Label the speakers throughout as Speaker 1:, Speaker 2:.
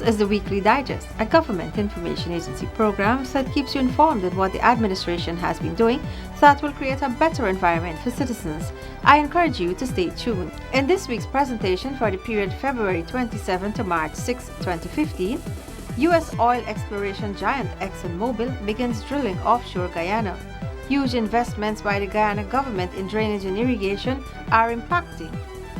Speaker 1: is the Weekly Digest, a government information agency program that keeps you informed on what the administration has been doing that will create a better environment for citizens. I encourage you to stay tuned. In this week's presentation for the period February 27 to March 6, 2015, U.S. oil exploration giant ExxonMobil begins drilling offshore Guyana. Huge investments by the Guyana government in drainage and irrigation are impacting.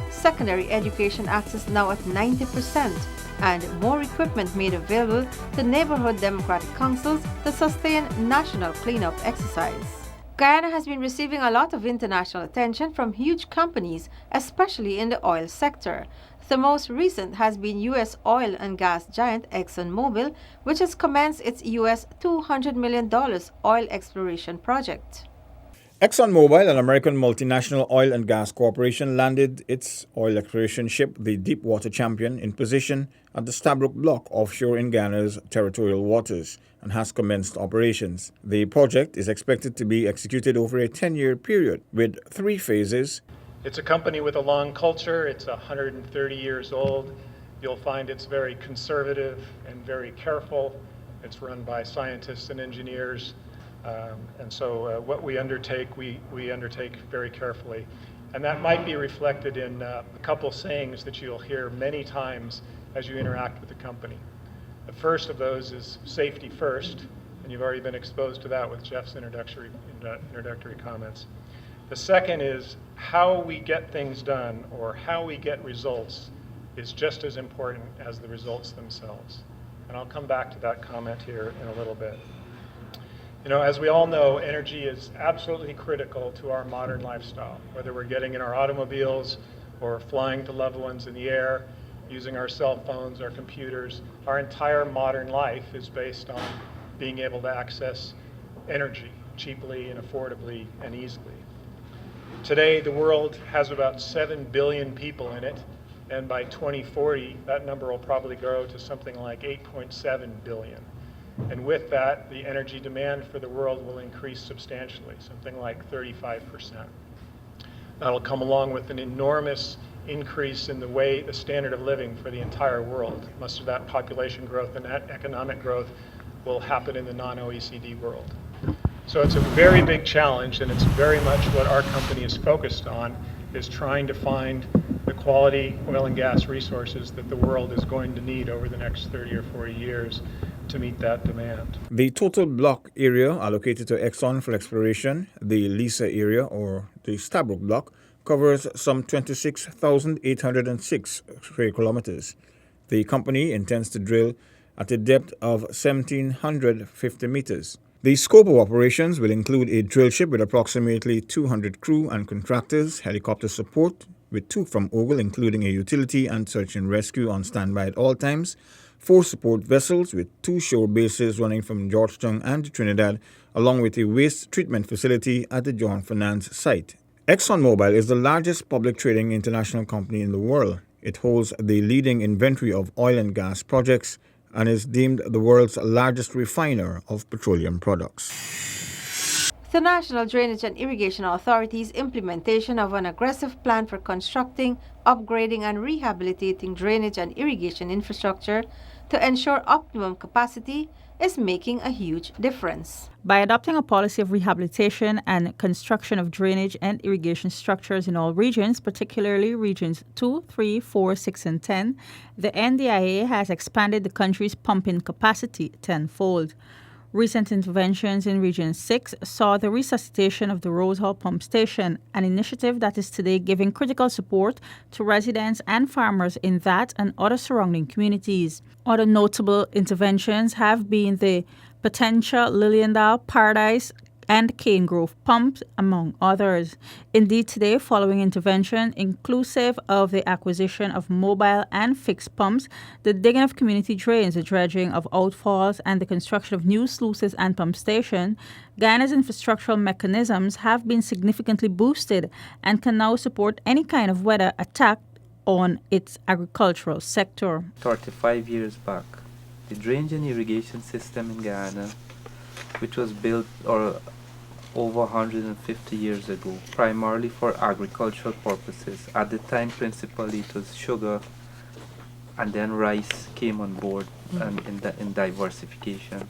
Speaker 1: Secondary education access now at 90%, and more equipment made available to neighborhood democratic councils to sustain national cleanup exercise. Guyana has been receiving a lot of international attention from huge companies, especially in the oil sector. The most recent has been U.S. oil and gas giant ExxonMobil, which has commenced its U.S. $200 million oil exploration project.
Speaker 2: ExxonMobil, an American multinational oil and gas corporation, landed its oil exploration ship, the Deepwater Champion, in position at the Stabroek Block offshore in Guyana's territorial waters and has commenced operations. The project is expected to be executed over a 10-year period with 3 phases.
Speaker 3: It's a company with a long culture. It's 130 years old. You'll find it's very conservative and very careful. It's run by scientists and engineers. And so what we undertake very carefully. And that might be reflected in a couple sayings that you'll hear many times as you interact with the company. The first of those is safety first, and you've already been exposed to that with Jeff's introductory comments. The second is how we get things done or how we get results is just as important as the results themselves. And I'll come back to that comment here in a little bit. You know, as we all know, energy is absolutely critical to our modern lifestyle, whether we're getting in our automobiles or flying to loved ones in the air, using our cell phones, our computers. Our entire modern life is based on being able to access energy cheaply and affordably and easily. Today, the world has about 7 billion people in it, and by 2040, that number will probably grow to something like 8.7 billion. And with that, the energy demand for the world will increase substantially, something like 35%. That'll come along with an enormous increase in the standard of living for the entire world. Most of that population growth and that economic growth will happen in the non-OECD world. So it's a very big challenge, and it's very much what our company is focused on, is trying to find the quality oil and gas resources that the world is going to need over the next 30 or 40 years to meet that demand.
Speaker 2: The total block area allocated to Exxon for exploration, the Liza area or the Stabroek Block, covers some 26,806 square kilometers. The company intends to drill at a depth of 1,750 meters. The scope of operations will include a drill ship with approximately 200 crew and contractors, helicopter support with 2 from Ogle, including a utility and search and rescue on standby at all times, 4 support vessels with 2 shore bases running from Georgetown and Trinidad, along with a waste treatment facility at the John Fernandez site. ExxonMobil is the largest public trading international company in the world. It holds the leading inventory of oil and gas projects and is deemed the world's largest refiner of petroleum products.
Speaker 1: The National Drainage and Irrigation Authority's implementation of an aggressive plan for constructing, upgrading, and rehabilitating drainage and irrigation infrastructure to ensure optimum capacity is making a huge difference.
Speaker 4: By adopting a policy of rehabilitation and construction of drainage and irrigation structures in all regions, particularly regions 2, 3, 4, 6, and 10, the NDIA has expanded the country's pumping capacity tenfold. Recent interventions in Region 6 saw the resuscitation of the Rose Hall Pump Station, an initiative that is today giving critical support to residents and farmers in that and other surrounding communities. Other notable interventions have been the Potentia, Liliendal, Paradise, and Cane Grove pumps, among others. Indeed, today, following intervention, inclusive of the acquisition of mobile and fixed pumps, the digging of community drains, the dredging of outfalls, and the construction of new sluices and pump station, Guyana's infrastructural mechanisms have been significantly boosted and can now support any kind of weather attack on its agricultural sector.
Speaker 5: 35 years back, the drainage and irrigation system in Guyana, which was built over 150 years ago, primarily for agricultural purposes. At the time, principally, it was sugar and then rice came on board and in diversification.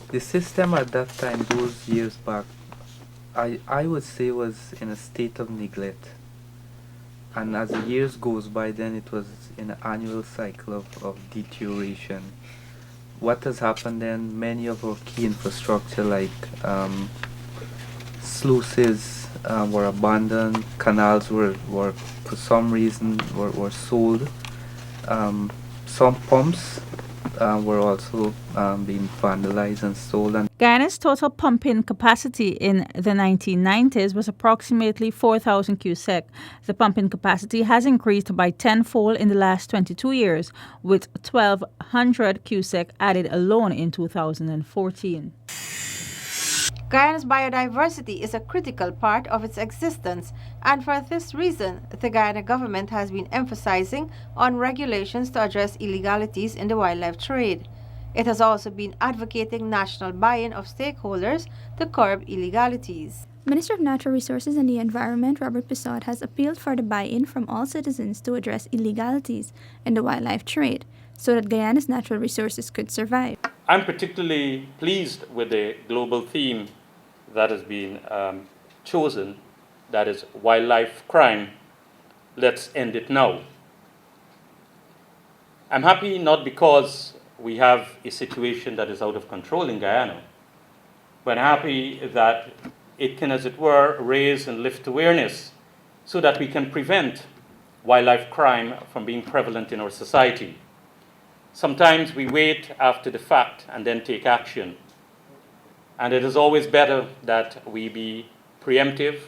Speaker 5: The system at that time, those years back, I would say was in a state of neglect. And as the years goes by, then it was in an annual cycle of deterioration. What has happened then, many of our key infrastructure like sluices were abandoned, canals were for some reason were sold. Some pumps were also being vandalized and sold. And
Speaker 4: Guyana's total pumping capacity in the 1990s was approximately 4,000 cusac. The pumping capacity has increased by tenfold in the last 22 years, with 1,200 cusac added alone in 2014.
Speaker 1: Guyana's biodiversity is a critical part of its existence, and for this reason, the Guyana government has been emphasizing on regulations to address illegalities in the wildlife trade. It has also been advocating national buy-in of stakeholders to curb illegalities.
Speaker 6: Minister of Natural Resources and the Environment, Robert Pissot, has appealed for the buy-in from all citizens to address illegalities in the wildlife trade so that Guyana's natural resources could survive.
Speaker 7: I'm particularly pleased with the global theme that has been chosen, that is wildlife crime, let's end it now. I'm happy not because we have a situation that is out of control in Guyana, but I'm happy that it can, as it were, raise and lift awareness so that we can prevent wildlife crime from being prevalent in our society. Sometimes we wait after the fact and then take action. And it is always better that we be preemptive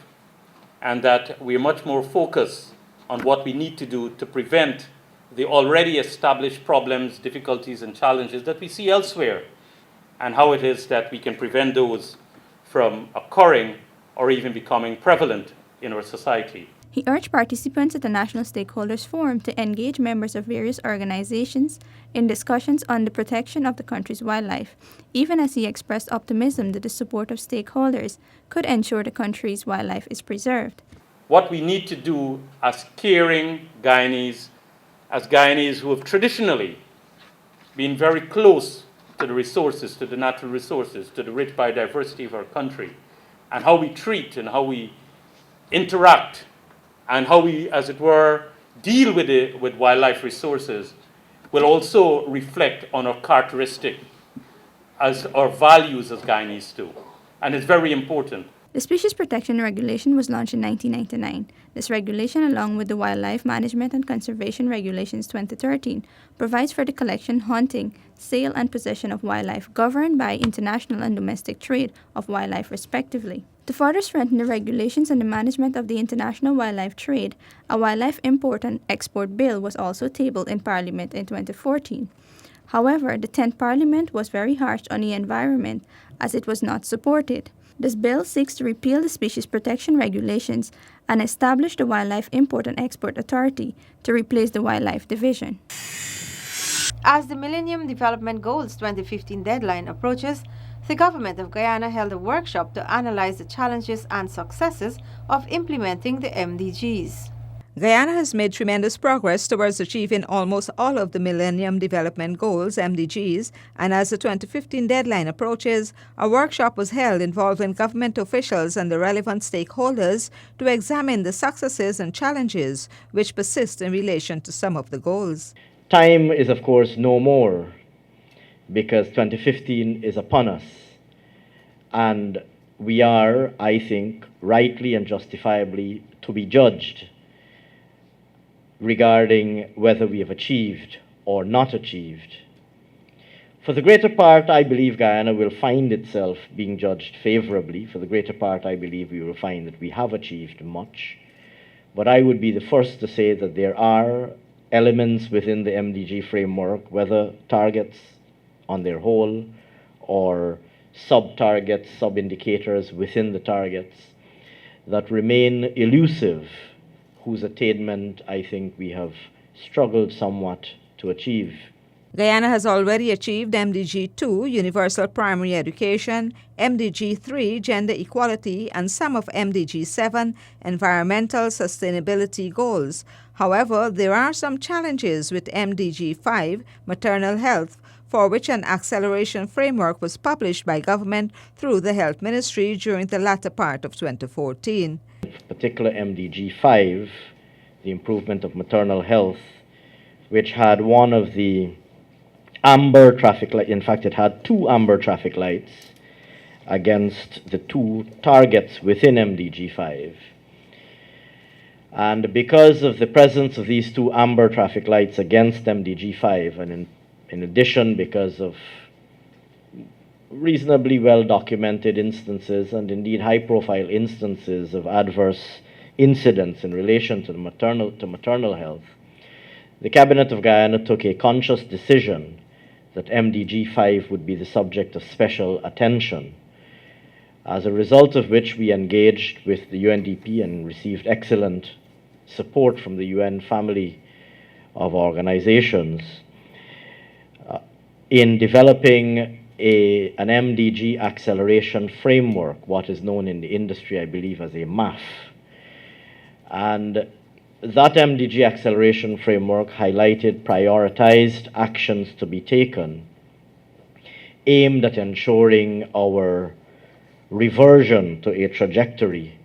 Speaker 7: and that we're much more focused on what we need to do to prevent the already established problems, difficulties, and challenges that we see elsewhere, and how it is that we can prevent those from occurring or even becoming prevalent in our society.
Speaker 6: He urged participants at the National Stakeholders Forum to engage members of various organizations in discussions on the protection of the country's wildlife, even as he expressed optimism that the support of stakeholders could ensure the country's wildlife is preserved.
Speaker 7: What we need to do as caring Guyanese, as Guyanese who have traditionally been very close to the resources, to the natural resources, to the rich biodiversity of our country, and how we treat and how we interact and how we, as it were, deal with wildlife resources will also reflect on our characteristic as our values as Guyanese too. And it's very important.
Speaker 6: The Species Protection Regulation was launched in 1999. This regulation, along with the Wildlife Management and Conservation Regulations 2013, provides for the collection, hunting, sale, and possession of wildlife governed by international and domestic trade of wildlife respectively. To further strengthen the regulations and the management of the international wildlife trade, a wildlife import and export bill was also tabled in Parliament in 2014. However, the 10th Parliament was very harsh on the environment as it was not supported. This bill seeks to repeal the Species Protection Regulations and establish the Wildlife Import and Export Authority to replace the Wildlife Division.
Speaker 1: As the Millennium Development Goals 2015 deadline approaches, the government of Guyana held a workshop to analyze the challenges and successes of implementing the MDGs.
Speaker 8: Guyana has made tremendous progress towards achieving almost all of the Millennium Development Goals, MDGs, and as the 2015 deadline approaches, a workshop was held involving government officials and the relevant stakeholders to examine the successes and challenges which persist in relation to some of the goals.
Speaker 9: Time is, of course, no more, because 2015 is upon us. And we are, I think, rightly and justifiably to be judged regarding whether we have achieved or not achieved. For the greater part, I believe Guyana will find itself being judged favorably. For the greater part, I believe we will find that we have achieved much. But I would be the first to say that there are elements within the MDG framework, whether targets on their whole or sub-targets, sub-indicators within the targets, that remain elusive, whose attainment I think we have struggled somewhat to achieve.
Speaker 8: Guyana has already achieved MDG 2, Universal Primary Education, MDG 3, Gender Equality, and some of MDG 7, Environmental Sustainability Goals. However, there are some challenges with MDG 5, maternal health, for which an acceleration framework was published by government through the Health Ministry during the latter part of 2014.
Speaker 9: Particular MDG 5, the improvement of maternal health, which had one of the amber traffic lights, in fact it had two amber traffic lights against the two targets within MDG 5. And because of the presence of these two amber traffic lights against MDG 5, and in addition because of reasonably well documented instances and indeed high profile instances of adverse incidents in relation to maternal health, the Cabinet of Guyana took a conscious decision that MDG 5 would be the subject of special attention, as a result of which we engaged with the UNDP and received excellent support from the UN family of organizations in developing an MDG acceleration framework, what is known in the industry, I believe, as a MAF. And that MDG acceleration framework highlighted prioritized actions to be taken aimed at ensuring our reversion to a trajectory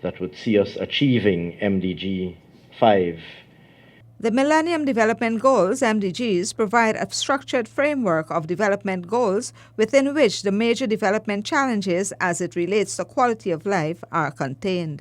Speaker 9: that would see us achieving MDG 5.
Speaker 8: The Millennium Development Goals, MDGs, provide a structured framework of development goals within which the major development challenges as it relates to quality of life are contained.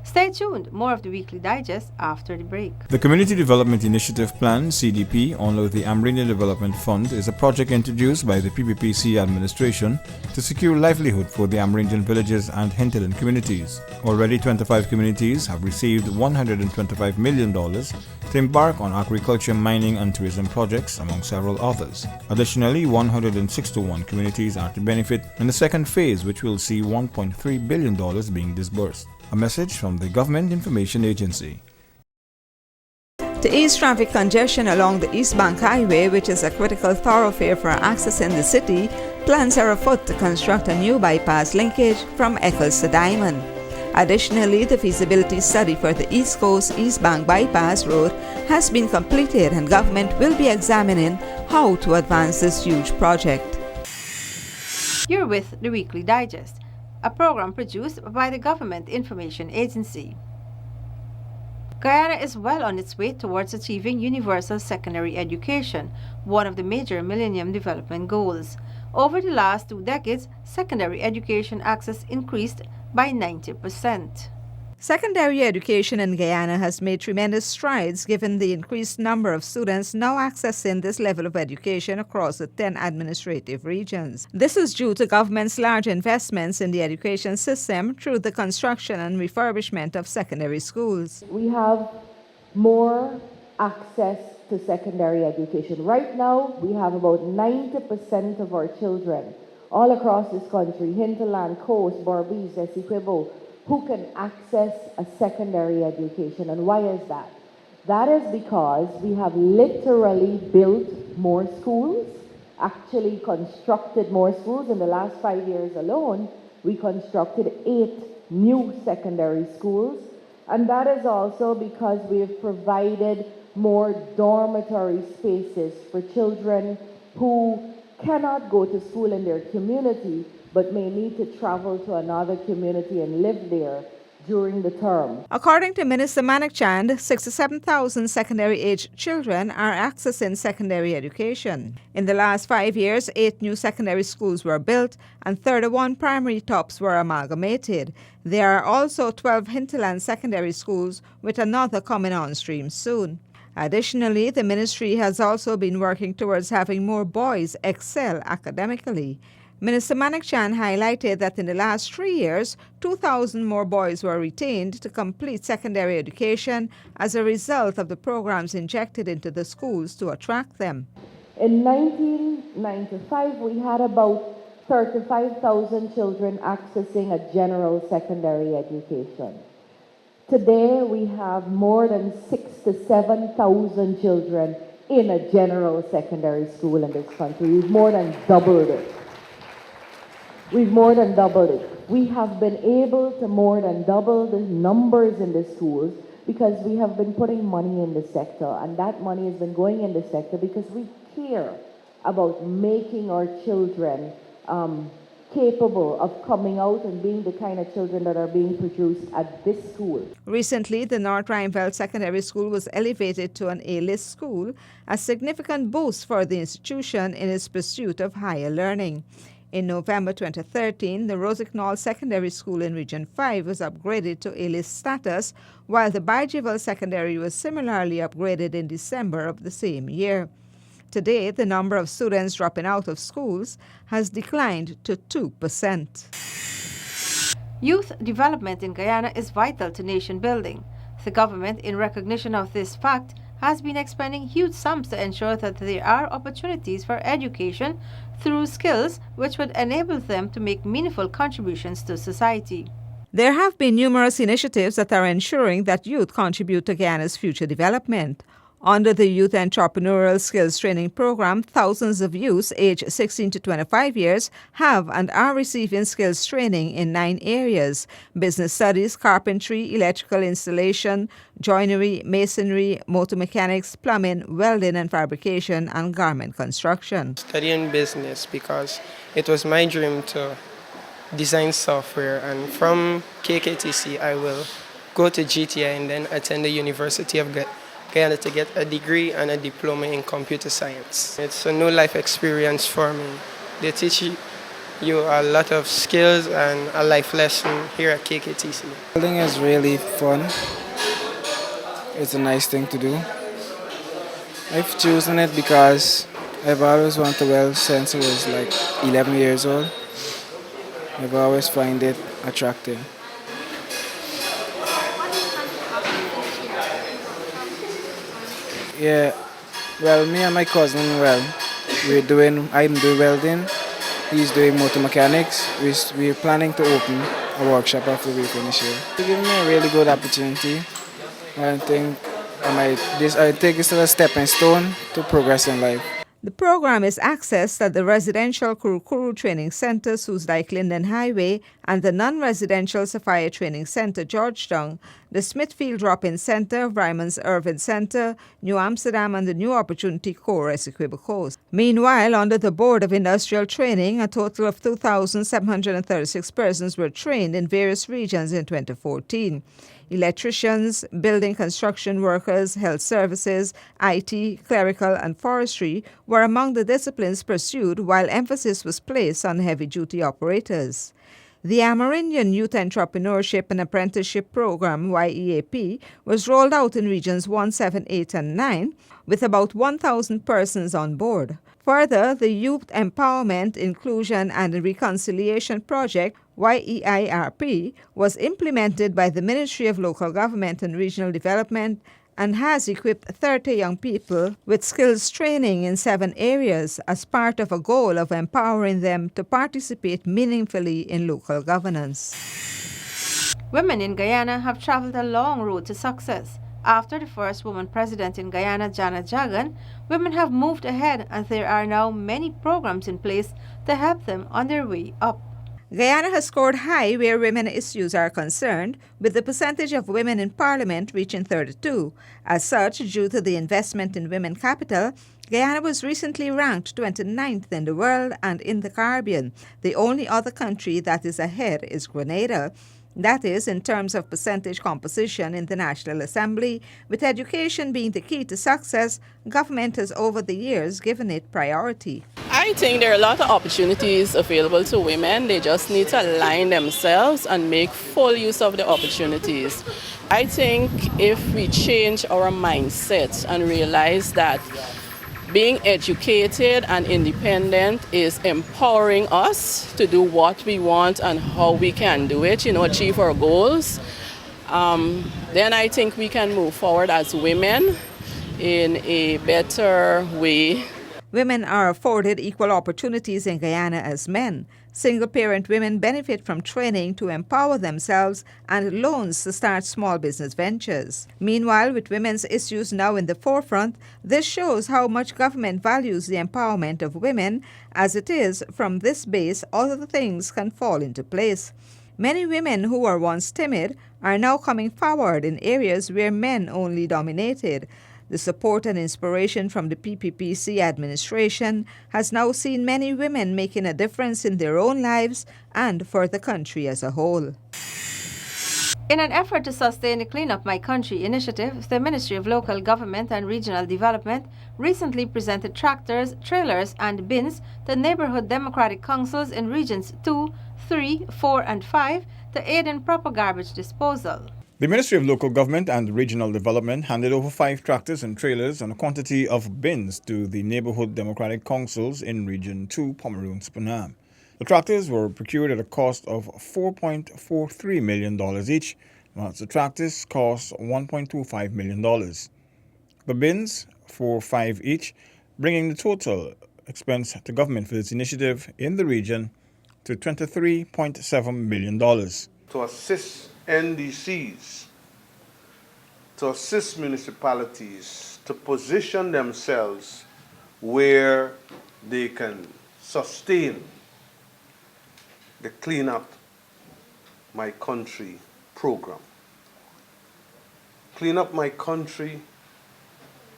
Speaker 1: Stay tuned. More of the Weekly Digest after the break.
Speaker 2: The Community Development Initiative Plan, CDP, under the Amerindian Development Fund, is a project introduced by the PPPC administration to secure livelihood for the Amerindian villages and hinterland communities. Already 25 communities have received $125 million to embark on agriculture, mining and tourism projects, among several others. Additionally, 161 communities are to benefit in the second phase, which will see $1.3 billion being disbursed. A message from the Government Information Agency.
Speaker 8: To ease traffic congestion along the East Bank Highway, which is a critical thoroughfare for accessing the city, plans are afoot to construct a new bypass linkage from Eccles to Diamond. Additionally, the feasibility study for the East Coast East Bank Bypass Road has been completed, and government will be examining how to advance this huge project.
Speaker 1: You're with the Weekly Digest, a program produced by the Government Information Agency. Guyana is well on its way towards achieving universal secondary education, one of the major Millennium Development Goals. Over the last 2 decades, secondary education access increased by 90%.
Speaker 8: Secondary education in Guyana has made tremendous strides given the increased number of students now accessing this level of education across the 10 administrative regions. This is due to government's large investments in the education system through the construction and refurbishment of secondary schools.
Speaker 10: We have more access to secondary education. Right now, we have about 90% of our children all across this country, hinterland, coast, Berbice, Essequibo, who can access a secondary education. And why is that? That is because we have literally built more schools, actually constructed more schools. In the last 5 years alone, we constructed 8 new secondary schools. And that is also because we have provided more dormitory spaces for children who cannot go to school in their community but may need to travel to another community and live there during the term.
Speaker 8: According to Minister Manik Chand, 67,000 secondary-aged children are accessing secondary education. In the last 5 years, 8 new secondary schools were built and 31 primary tops were amalgamated. There are also 12 hinterland secondary schools, with another coming on stream soon. Additionally, the ministry has also been working towards having more boys excel academically. Minister Manik Chand highlighted that in the last 3 years, 2,000 more boys were retained to complete secondary education as a result of the programs injected into the schools to attract them.
Speaker 10: In 1995, we had about 35,000 children accessing a general secondary education. Today, we have more than 6,000 to 7,000 children in a general secondary school in this country. We've more than doubled it. We've more than doubled it. We have been able to more than double the numbers in the schools because we have been putting money in the sector, and that money has been going in the sector because we care about making our children capable of coming out and being the kind of children that are being produced at this school.
Speaker 8: Recently, the North Rheinveld Secondary School was elevated to an A-list school, a significant boost for the institution in its pursuit of higher learning. In November 2013, the Rossignol Secondary School in Region 5 was upgraded to A-list status, while the Bajiville Secondary was similarly upgraded in December of the same year. Today, the number of students dropping out of schools has declined to 2%.
Speaker 1: Youth development in Guyana is vital to nation building. The government, in recognition of this fact, has been expending huge sums to ensure that there are opportunities for education through skills which would enable them to make meaningful contributions to society.
Speaker 8: There have been numerous initiatives that are ensuring that youth contribute to Guyana's future development. Under the Youth Entrepreneurial Skills Training Program, thousands of youths aged 16 to 25 years have and are receiving skills training in 9 areas: business studies, carpentry, electrical installation, joinery, masonry, motor mechanics, plumbing, welding and fabrication, and garment construction.
Speaker 11: Studying business because it was my dream to design software, and from KKTC I will go to GTI and then attend the University of Guyana to get a degree and a diploma in computer science. It's a new life experience for me. They teach you a lot of skills and a life lesson here at KKTC.
Speaker 12: Building is really fun. It's a nice thing to do. I've chosen it because I've always wanted to weld since I was like 11 years old. I've always found it attractive. Yeah, well, me and my cousin, I'm doing welding, he's doing motor mechanics. We're planning to open a workshop after we finish here. It's given me a really good opportunity. I think it's a stepping stone to progress in life.
Speaker 8: The program is accessed at the residential Kurukuru Training Center, Soosdijk Linden Highway, and the non-residential Sophia Training Center, Georgetown, the Smithfield Drop-In Center, Ryman's Irvin Center, New Amsterdam, and the New Opportunity Corps, Essequibo Coast. Meanwhile, under the Board of Industrial Training, a total of 2,736 persons were trained in various regions in 2014. Electricians, building construction workers, health services, IT, clerical, and forestry were among the disciplines pursued, while emphasis was placed on heavy-duty operators. The Amerindian Youth Entrepreneurship and Apprenticeship Program, YEAP, was rolled out in regions 1, 7, 8, and 9, with about 1,000 persons on board. Further, the Youth Empowerment, Inclusion, and Reconciliation Project, YEIRP, was implemented by the Ministry of Local Government and Regional Development and has equipped 30 young people with skills training in 7 areas as part of a goal of empowering them to participate meaningfully in local governance.
Speaker 1: Women in Guyana have traveled a long road to success. After the first woman president in Guyana, Janet Jagan, women have moved ahead, and there are now many programs in place to help them on their way up.
Speaker 8: Guyana has scored high where women issues are concerned, with the percentage of women in parliament reaching 32. As such, due to the investment in women capital, Guyana was recently ranked 29th in the world and in the Caribbean. The only other country that is ahead is Grenada. That is, in terms of percentage composition in the National Assembly, with education being the key to success, government has over the years given it priority.
Speaker 13: I think there are a lot of opportunities available to women. They just need to align themselves and make full use of the opportunities. I think if we change our mindset and realize that being educated and independent is empowering us to do what we want and how we can do it, achieve our goals, then I think we can move forward as women in a better way.
Speaker 8: Women are afforded equal opportunities in Guyana as men. Single-parent women benefit from training to empower themselves and loans to start small business ventures. Meanwhile, with women's issues now in the forefront, this shows how much government values the empowerment of women. As it is, from this base, other things can fall into place. Many women who were once timid are now coming forward in areas where men only dominated. The support and inspiration from the PPPC administration has now seen many women making a difference in their own lives and for the country as a whole.
Speaker 1: In an effort to sustain the Clean Up My Country initiative, the Ministry of Local Government and Regional Development recently presented tractors, trailers, and bins to neighborhood democratic councils in regions 2, 3, 4, and 5 to aid in proper garbage disposal.
Speaker 2: The Ministry of Local Government and Regional Development handed over 5 tractors and trailers and a quantity of bins to the neighborhood democratic councils in Region 2, Pomeroon-Spanam. The tractors were procured at a cost of $4.43 million each, whilst the tractors cost $1.25 million. The bins, 5 each, bringing the total expense to government for this initiative in the region to $23.7 million.
Speaker 14: To assist NDCs, to assist municipalities to position themselves where they can sustain the Clean Up My Country program. Clean Up My Country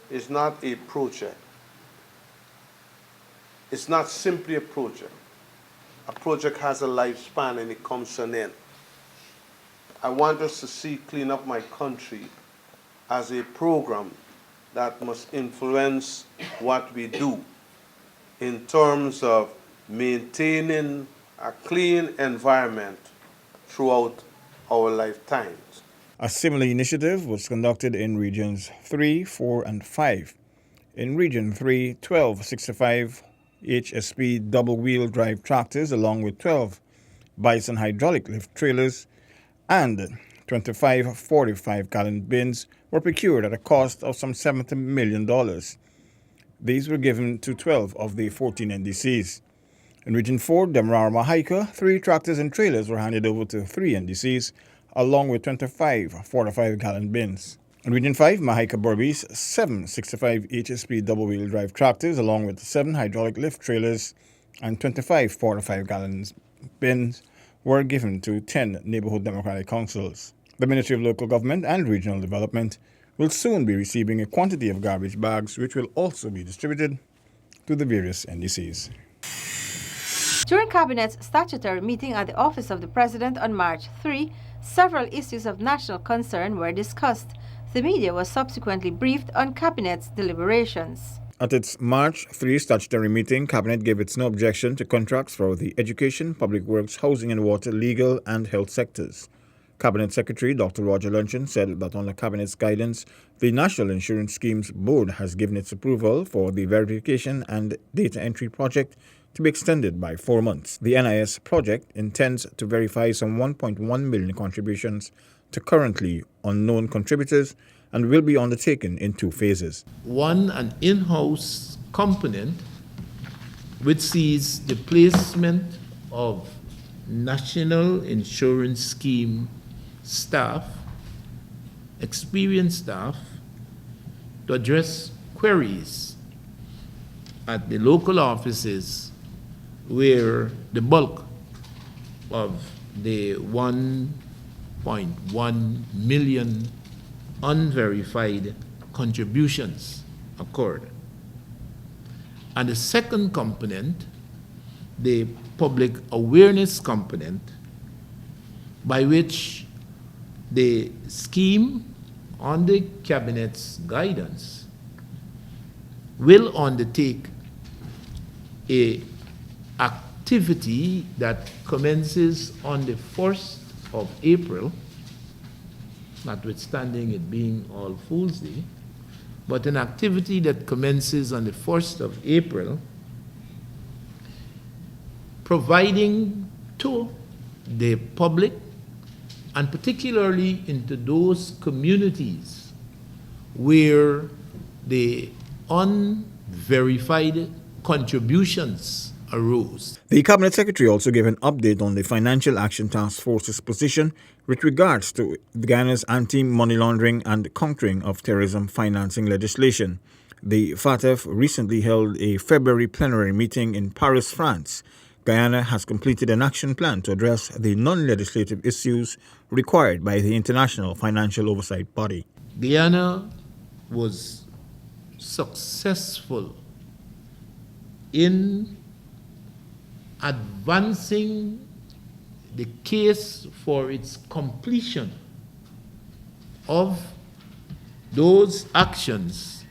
Speaker 14: is not a project. It's not simply a project. A project has a lifespan and it comes to an end. I want us to see Clean Up My Country as a program that must influence what we do in terms of maintaining a clean environment throughout our lifetimes.
Speaker 2: A similar initiative was conducted in Regions 3, 4, and 5. In Region 3, 12 65 HSP double-wheel drive tractors along with 12 Bison hydraulic lift trailers and 25 45-gallon bins were procured at a cost of some $70 million. These were given to 12 of the 14 NDCs. In Region 4, Demerara Mahaica, 3 tractors and trailers were handed over to 3 NDCs, along with 25 45-gallon bins. In Region 5, Mahaica Berbice, 7 65 HSP double-wheel drive tractors, along with 7 hydraulic lift trailers and 25 45-gallon bins were given to 10 neighborhood democratic councils. The Ministry of Local Government and Regional Development will soon be receiving a quantity of garbage bags, which will also be distributed to the various NDCs.
Speaker 1: During Cabinet's statutory meeting at the Office of the President on March 3, several issues of national concern were discussed. The media was subsequently briefed on Cabinet's deliberations.
Speaker 2: At its March 3 statutory meeting, Cabinet gave its no objection to contracts for the education, public works, housing and water, legal and health sectors. Cabinet Secretary Dr. Roger Luncheon said that under Cabinet's guidance, the National Insurance Schemes Board has given its approval for the verification and data entry project to be extended by 4 months. The NIS project intends to verify some 1.1 million contributions to currently unknown contributors and will be undertaken in 2 phases.
Speaker 15: One, an in-house component which sees the placement of National Insurance Scheme staff, experienced staff, to address queries at the local offices where the bulk of the 1.1 million unverified contributions occurred. And the second component, the public awareness component, by which the scheme, on the Cabinet's guidance, will undertake a activity that commences on the 1st of April, notwithstanding it being All Fool's Day, but an activity that commences on the 1st of April, providing to the public, and particularly into those communities where the unverified contributions arose.
Speaker 2: The Cabinet Secretary also gave an update on the Financial Action Task Force's position with regards to Guyana's anti-money laundering and countering of terrorism financing legislation. The FATF recently held a February plenary meeting in Paris, France, Guyana has completed an action plan to address the non-legislative issues required by the International Financial Oversight Body.
Speaker 15: Guyana was successful in advancing the case for its completion of those actions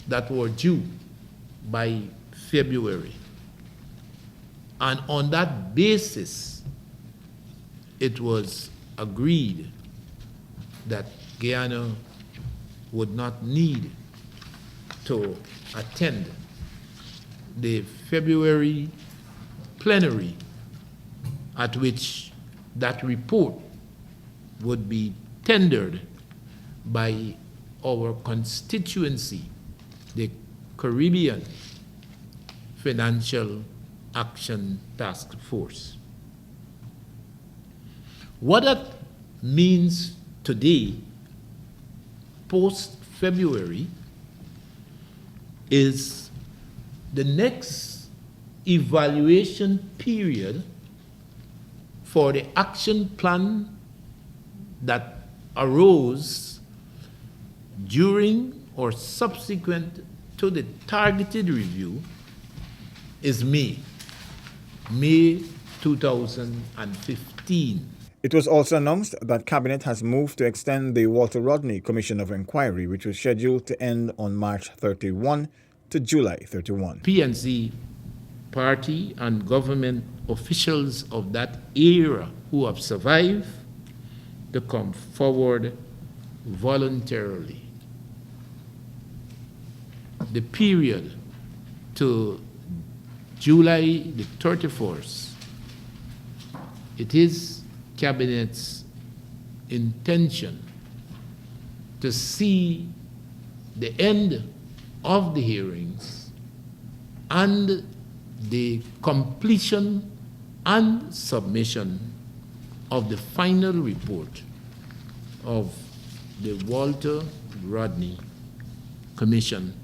Speaker 15: that were due by February. And on that basis, it was agreed that Guyana would not need to attend the February plenary at which that report would be tendered by our constituency, the Caribbean Financial Action Task Force. What that means today, post-February, is the next evaluation period for the action plan that arose during or subsequent to the targeted review is May 2015.
Speaker 2: It was also announced that Cabinet has moved to extend the Walter Rodney Commission of Inquiry, which was scheduled to end on March 31 to July 31.
Speaker 15: PNC party and government officials of that era who have survived to come forward voluntarily. The period to July the 31st, it is Cabinet's intention to see the end of the hearings and the completion and submission of the final report of the Walter Rodney Commission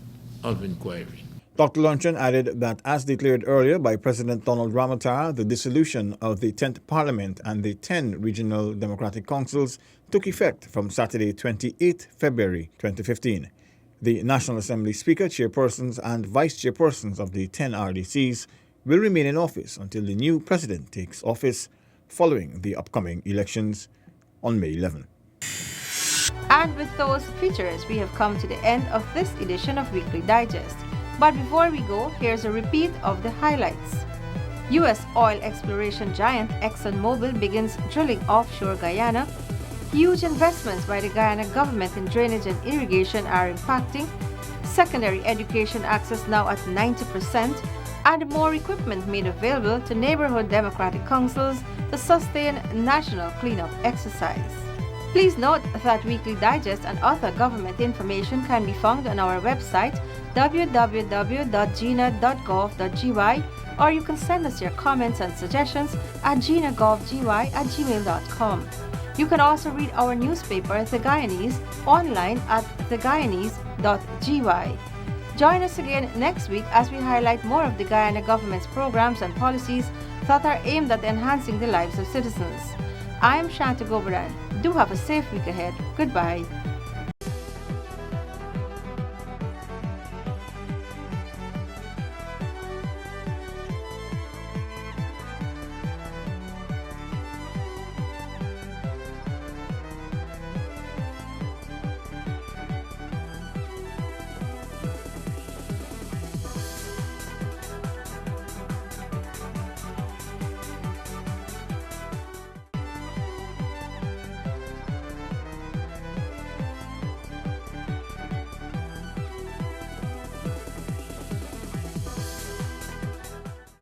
Speaker 15: of Inquiry.
Speaker 2: Dr. Luncheon added that, as declared earlier by President Donald Ramotar, the dissolution of the 10th Parliament and the 10 regional democratic councils took effect from Saturday, 28 February 2015. The National Assembly Speaker, chairpersons, and vice chairpersons of the 10 RDCs will remain in office until the new president takes office following the upcoming elections on May 11.
Speaker 1: And with those features, we have come to the end of this edition of Weekly Digest. But before we go, here's a repeat of the highlights. U.S. oil exploration giant ExxonMobil begins drilling offshore Guyana. Huge investments by the Guyana government in drainage and irrigation are impacting. Secondary education access now at 90%. And more equipment made available to neighborhood democratic councils to sustain national cleanup exercise. Please note that Weekly Digest and other government information can be found on our website www.gina.gov.gy, or you can send us your comments and suggestions at ginagovgy@gmail.com. You can also read our newspaper, The Guyanese, online at theguyanese.gy. Join us again next week as we highlight more of the Guyana government's programs and policies that are aimed at enhancing the lives of citizens. I am Shanta Gobaran. Do have a safe week ahead. Goodbye.